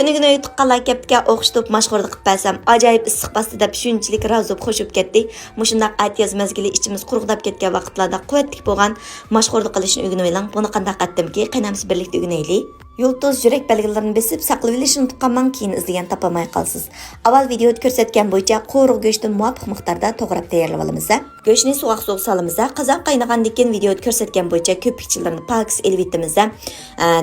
Tünügünü yutuqqanlar kepga o'qishtirib mashg'ullik qilib bersam, ajoyib issiq bosdi deb shunchalik rozi bo'lib qo'shib ketdi. Mushundaq aytiyaz mezgili ichimiz quruqdab ketgan vaqtlarda quvvatli bo'lgan mashg'ullik qilishni o'rganib oling. Buni qanday qatdimki, qaynamiz birlikda o'rganaylik. Yultuz yurak belgilarini besib saqlab olishni unutganman keyin izlagan topamay qolsiz. Avval videoda ko'rsatgan bo'yicha quruq go'shtni muvofiq miqdorda to'g'rab tayyorlab olamiz. Go'shtni suvoq solamiz. Qozon qaynagandan keyin videoda ko'rsatgan bo'yicha ko'pikchilarni paks elib etamiz.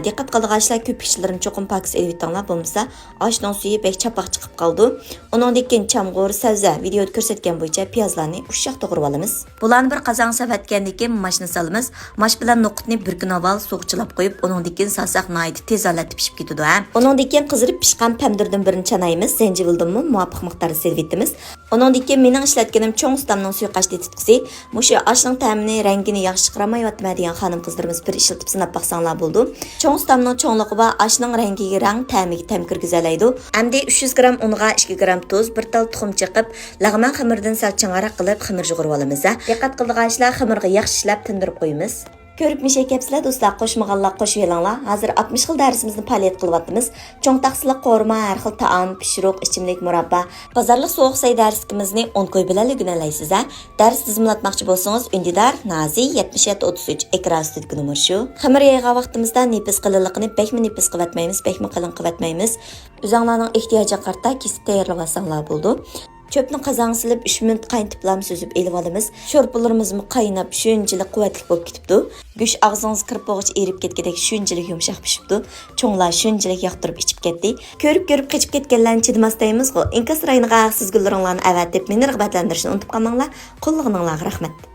Diqqat qilinglar, ko'pikchilarni cho'qim paks elib etinglar, bo'lmasa oshning suyi bek chapoq chiqib qoldi. Undan keyin chamg'ur, sabza videoda ko'rsatgan bo'yicha piyozlarni ushoq to'g'rab olamiz. Bularni bir qozon savatgandan keyin mashni solamiz. Mash bilan noqutni bir kun avval suvchilab qo'yib, undan keyin salsaq noyit tezarlatib pishib ketadi. Undan keyin qizirib pishgan pomidordan birini chanaymiz, zanjibildimi muvofiq miqdorda servetimiz. Undan keyin mening ishlatganim cho'ng ustamning suiqashli tutqisi. Mushu oshning ta'mini, rangini yaxshi chiqaramayotma degan xonim qizlarimiz bir ishlatib sinab baqsanglar bo'ldi. Cho'ng ustamning cho'ngligi va oshning rangiga rang, ta'miga ta'm kirgizalaydi. Endi 300 gram unga 2 gram tuz, bir tal tuxum chiqib, lag'man xamirdan sal chang'aroq qilib xamir yug'urib olamiz. Diqqat qilinglar, xamirga yaxshi ishlab tindirib qo'yamiz. Ko'rib mishay kapsizlar do'stlar, qo'shmaganlar qo'shib elinglar. Hozir 60 xil darsimizni faoliyat qilyapmiz. Cho'ng taqsiliq qo'rma, har xil taom, pishiriq, ichimlik, murabba, bozorlik sovuq say darsimizni 10 qo'y bilan o'rganalaysiz. Dars tizimlatmoqchi bo'lsangiz, Undidar Nazi 7733 ekran ustidagi nomer shu. Xamir yaygan vaqtimizda nefis qilinligini bekmi nefis qilatmaymiz, bekmi qalin qilatmaymiz. O'zingizlarning ehtiyojiga qarata kesib tayyorlab olsanglar bo'ldi. Çöpni qozonga silib 3 minut qaynatib süzüp elib olamiz. Sho'rpalarimizni qaynab shunchalik quvvatli bo'lib ketibdi. Go'sht og'zingizga kirib bo'lg'ich erib ketgandek shunchalik yumshoq pishibdi. Cho'nglar shunchalik yoqtirib ichib ketdi. Ko'rib qochib ketganlarni chidamasdaymiz-ku. Inkas rayniga siz gullaringlarni avatib meni rag'batlantirishni unutib qolmanglar. Qo'llag'ininglarga rahmat.